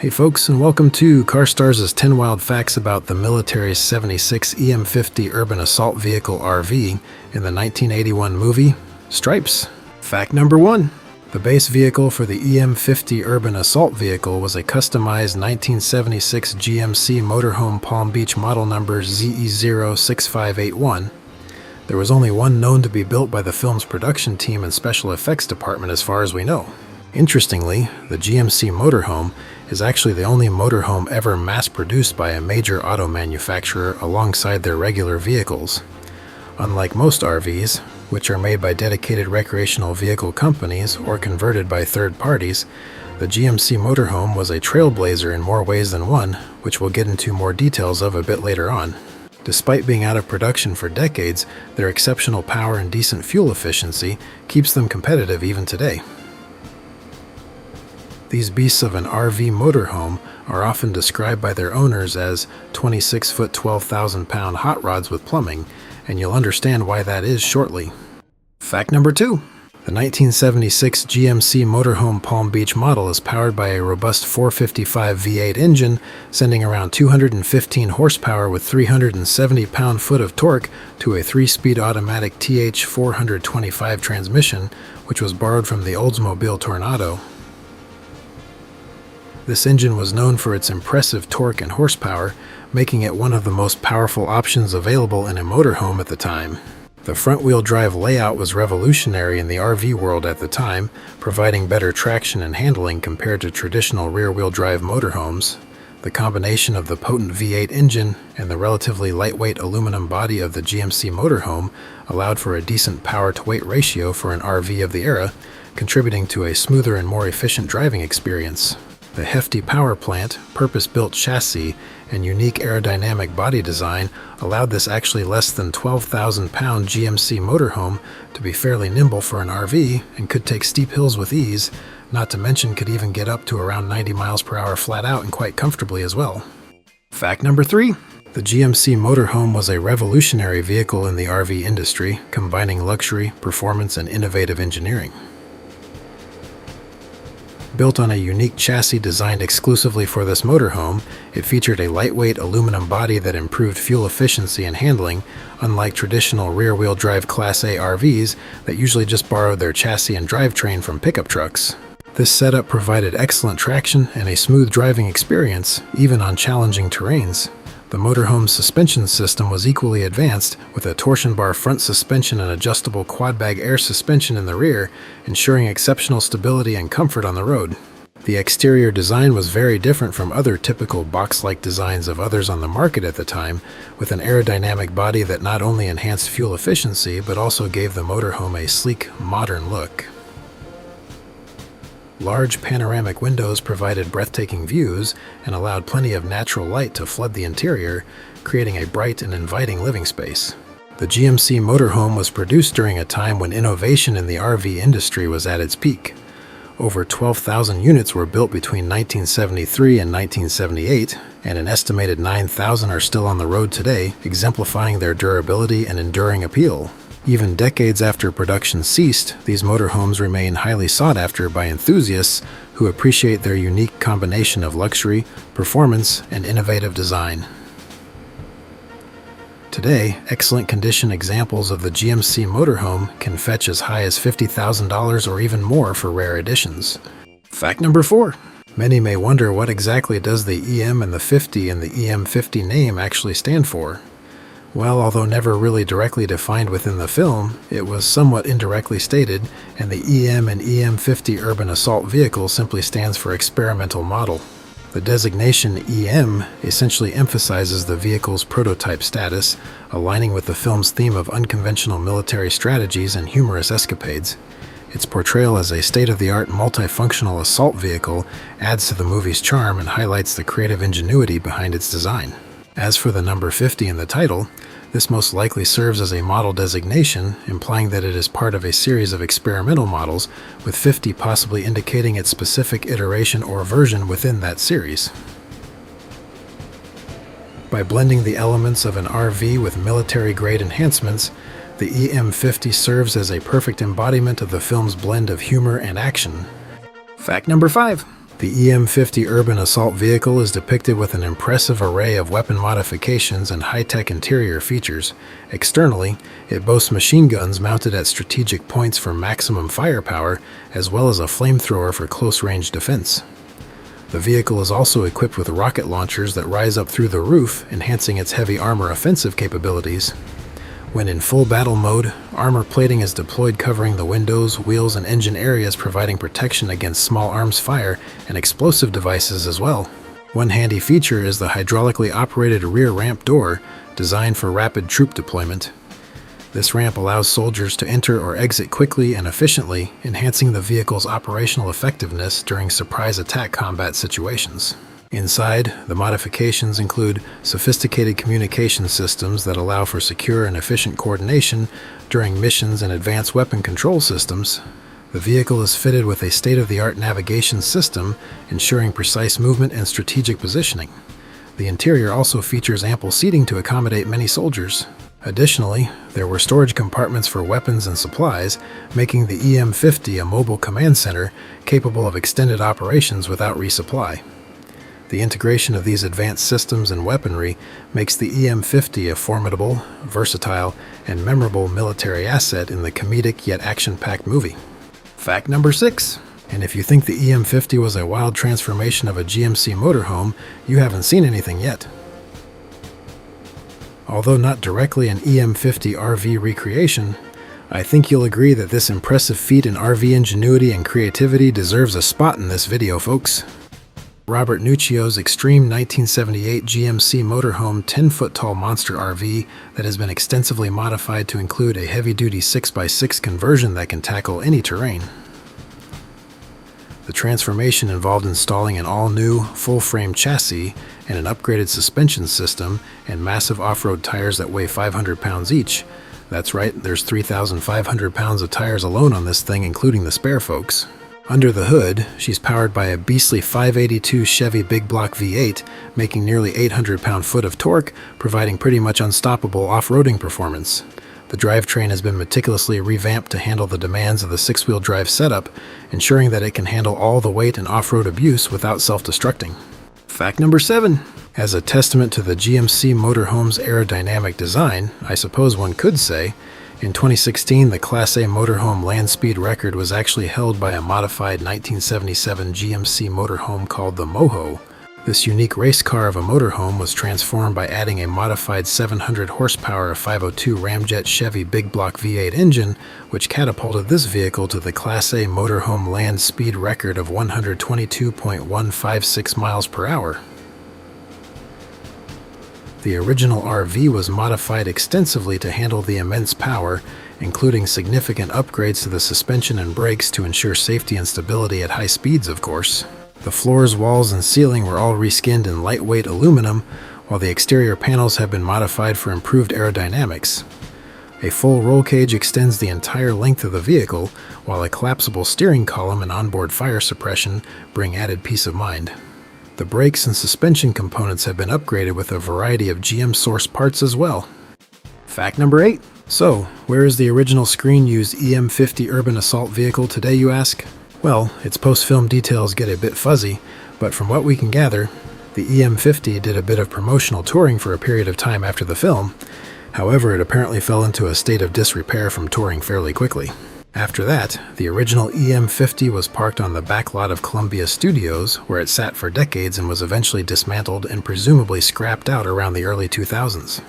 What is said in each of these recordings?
Hey folks, and welcome to CarStarz' 10 Wild Facts about the military's 76 EM-50 Urban Assault Vehicle RV in the 1981 movie, Stripes. Fact number 1. The base vehicle for the EM-50 Urban Assault Vehicle was a customized 1976 GMC motorhome Palm Beach model number ZE06581. There was only one known to be built by the film's production team and special effects department as far as we know. Interestingly, the GMC motorhome is actually the only motorhome ever mass-produced by a major auto manufacturer alongside their regular vehicles. Unlike most RVs, which are made by dedicated recreational vehicle companies or converted by third parties, the GMC motorhome was a trailblazer in more ways than one, which we'll get into more details of a bit later on. Despite being out of production for decades, their exceptional power and decent fuel efficiency keeps them competitive even today. These beasts of an RV motorhome are often described by their owners as 26-foot, 12,000-pound hot rods with plumbing, and you'll understand why that is shortly. Fact number 2. The 1976 GMC motorhome Palm Beach model is powered by a robust 455 V8 engine, sending around 215 horsepower with 370 pound-foot of torque to a 3-speed automatic TH425 transmission, which was borrowed from the Oldsmobile Tornado. This engine was known for its impressive torque and horsepower, making it one of the most powerful options available in a motorhome at the time. The front-wheel drive layout was revolutionary in the RV world at the time, providing better traction and handling compared to traditional rear-wheel drive motorhomes. The combination of the potent V8 engine and the relatively lightweight aluminum body of the GMC motorhome allowed for a decent power-to-weight ratio for an RV of the era, contributing to a smoother and more efficient driving experience. The hefty power plant, purpose-built chassis, and unique aerodynamic body design allowed this actually less than 12,000-pound GMC motorhome to be fairly nimble for an RV and could take steep hills with ease, not to mention could even get up to around 90 miles per hour flat out and quite comfortably as well. Fact number 3. The GMC motorhome was a revolutionary vehicle in the RV industry, combining luxury, performance, and innovative engineering. Built on a unique chassis designed exclusively for this motorhome, it featured a lightweight aluminum body that improved fuel efficiency and handling, unlike traditional rear-wheel drive Class A RVs that usually just borrowed their chassis and drivetrain from pickup trucks. This setup provided excellent traction and a smooth driving experience, even on challenging terrains. The motorhome's suspension system was equally advanced, with a torsion bar front suspension and adjustable quad-bag air suspension in the rear, ensuring exceptional stability and comfort on the road. The exterior design was very different from other typical box-like designs of others on the market at the time, with an aerodynamic body that not only enhanced fuel efficiency but also gave the motorhome a sleek, modern look. Large panoramic windows provided breathtaking views and allowed plenty of natural light to flood the interior, creating a bright and inviting living space. The GMC motorhome was produced during a time when innovation in the RV industry was at its peak. Over 12,000 units were built between 1973 and 1978, and an estimated 9,000 are still on the road today, exemplifying their durability and enduring appeal. Even decades after production ceased, these motorhomes remain highly sought after by enthusiasts who appreciate their unique combination of luxury, performance, and innovative design. Today, excellent condition examples of the GMC motorhome can fetch as high as $50,000 or even more for rare editions. Fact number 4. Many may wonder what exactly does the EM and the 50 in the EM50 name actually stand for. Well, although never really directly defined within the film, it was somewhat indirectly stated, and the EM and EM50 Urban Assault Vehicle simply stands for Experimental Model. The designation EM essentially emphasizes the vehicle's prototype status, aligning with the film's theme of unconventional military strategies and humorous escapades. Its portrayal as a state-of-the-art multifunctional assault vehicle adds to the movie's charm and highlights the creative ingenuity behind its design. As for the number 50 in the title, this most likely serves as a model designation, implying that it is part of a series of experimental models, with 50 possibly indicating its specific iteration or version within that series. By blending the elements of an RV with military-grade enhancements, the EM50 serves as a perfect embodiment of the film's blend of humor and action. Fact number 5. The EM50 urban assault vehicle is depicted with an impressive array of weapon modifications and high-tech interior features. Externally, it boasts machine guns mounted at strategic points for maximum firepower, as well as a flamethrower for close-range defense. The vehicle is also equipped with rocket launchers that rise up through the roof, enhancing its heavy armor offensive capabilities. When in full battle mode, armor plating is deployed covering the windows, wheels, and engine areas, providing protection against small arms fire and explosive devices as well. One handy feature is the hydraulically operated rear ramp door, designed for rapid troop deployment. This ramp allows soldiers to enter or exit quickly and efficiently, enhancing the vehicle's operational effectiveness during surprise attack combat situations. Inside, the modifications include sophisticated communication systems that allow for secure and efficient coordination during missions and advanced weapon control systems. The vehicle is fitted with a state-of-the-art navigation system, ensuring precise movement and strategic positioning. The interior also features ample seating to accommodate many soldiers. Additionally, there were storage compartments for weapons and supplies, making the EM50 a mobile command center capable of extended operations without resupply. The integration of these advanced systems and weaponry makes the EM50 a formidable, versatile, and memorable military asset in the comedic yet action-packed movie. Fact number 6. And if you think the EM50 was a wild transformation of a GMC motorhome, you haven't seen anything yet. Although not directly an EM50 RV recreation, I think you'll agree that this impressive feat in RV ingenuity and creativity deserves a spot in this video, folks. Robert Nuccio's extreme 1978 GMC motorhome 10-foot-tall monster RV that has been extensively modified to include a heavy-duty 6x6 conversion that can tackle any terrain. The transformation involved installing an all-new, full-frame chassis and an upgraded suspension system and massive off-road tires that weigh 500 pounds each. That's right, there's 3,500 pounds of tires alone on this thing, including the spare, folks. Under the hood, she's powered by a beastly 582 Chevy Big Block V8, making nearly 800 pound-foot of torque, providing pretty much unstoppable off-roading performance. The drivetrain has been meticulously revamped to handle the demands of the six-wheel drive setup, ensuring that it can handle all the weight and off-road abuse without self-destructing. Fact number 7. As a testament to the GMC motorhome's aerodynamic design, I suppose one could say, in 2016, the Class A motorhome land speed record was actually held by a modified 1977 GMC motorhome called the Moho. This unique race car of a motorhome was transformed by adding a modified 700 horsepower 502 Ramjet Chevy Big Block V8 engine, which catapulted this vehicle to the Class A motorhome land speed record of 122.156 miles per hour. The original RV was modified extensively to handle the immense power, including significant upgrades to the suspension and brakes to ensure safety and stability at high speeds, of course. The floors, walls, and ceiling were all reskinned in lightweight aluminum, while the exterior panels have been modified for improved aerodynamics. A full roll cage extends the entire length of the vehicle, while a collapsible steering column and onboard fire suppression bring added peace of mind. The brakes and suspension components have been upgraded with a variety of GM-sourced parts as well. Fact number 8. So, where is the original screen-used EM50 urban assault vehicle today, you ask? Well, its post-film details get a bit fuzzy, but from what we can gather, the EM50 did a bit of promotional touring for a period of time after the film. However, it apparently fell into a state of disrepair from touring fairly quickly. After that, the original EM50 was parked on the back lot of Columbia Studios, where it sat for decades and was eventually dismantled and presumably scrapped out around the early 2000s.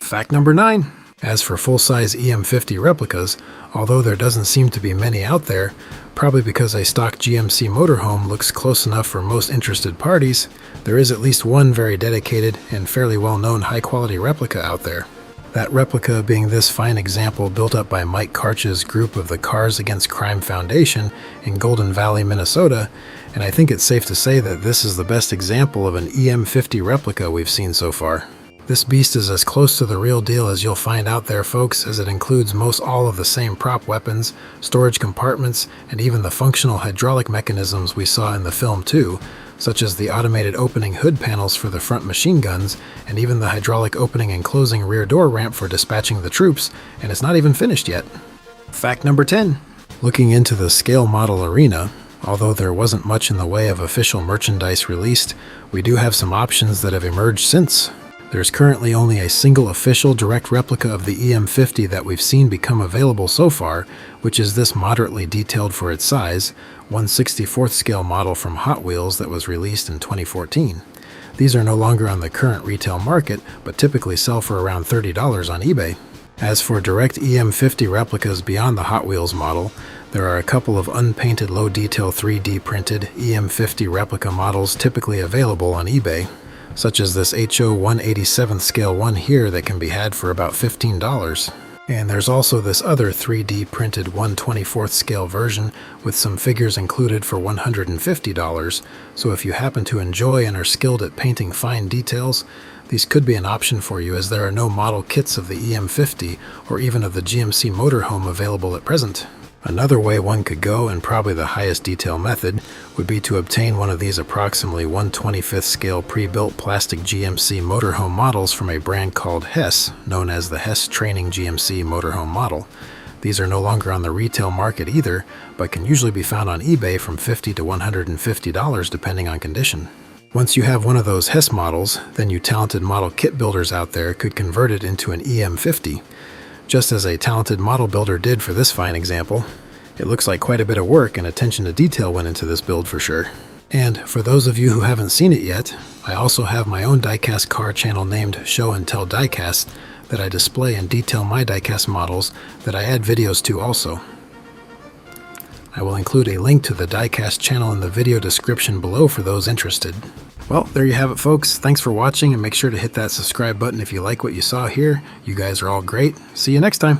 Fact number 9. As for full-size EM50 replicas, although there doesn't seem to be many out there, probably because a stock GMC motorhome looks close enough for most interested parties, there is at least one very dedicated and fairly well-known high-quality replica out there. That replica being this fine example built up by Mike Karch's group of the Cars Against Crime Foundation in Golden Valley, Minnesota, and I think it's safe to say that this is the best example of an EM50 replica we've seen so far. This beast is as close to the real deal as you'll find out there, folks, as it includes most all of the same prop weapons, storage compartments, and even the functional hydraulic mechanisms we saw in the film too, such as the automated opening hood panels for the front machine guns, and even the hydraulic opening and closing rear door ramp for dispatching the troops, and it's not even finished yet. Fact number 10. Looking into the scale model arena, Although there wasn't much in the way of official merchandise released, we do have some options that have emerged since. There's currently only a single official direct replica of the EM50 that we've seen become available so far, which is this moderately detailed for its size, 1/64th scale model from Hot Wheels that was released in 2014. These are no longer on the current retail market, but typically sell for around $30 on eBay. As for direct EM50 replicas beyond the Hot Wheels model, there are a couple of unpainted low-detail 3D printed EM50 replica models typically available on eBay, such as this HO 1/87th scale one here that can be had for about $15. And there's also this other 3D printed 1/24th scale version with some figures included for $150, so if you happen to enjoy and are skilled at painting fine details, these could be an option for you, as there are no model kits of the EM50 or even of the GMC motorhome available at present. Another way one could go, and probably the highest detail method, would be to obtain one of these approximately 1/25th scale pre-built plastic GMC motorhome models from a brand called Hess, known as the Hess Training GMC motorhome model. These are no longer on the retail market either, but can usually be found on eBay from $50 to $150 depending on condition. Once you have one of those Hess models, then you talented model kit builders out there could convert it into an EM50. Just as a talented model builder did for this fine example. It looks like quite a bit of work and attention to detail went into this build for sure. And for those of you who haven't seen it yet, I also have my own diecast car channel named Show and Tell Diecast that I display and detail my diecast models that I add videos to also. I will include a link to the diecast channel in the video description below for those interested. Well, there you have it, folks. Thanks for watching, and make sure to hit that subscribe button if you like what you saw here. You guys are all great. See you next time.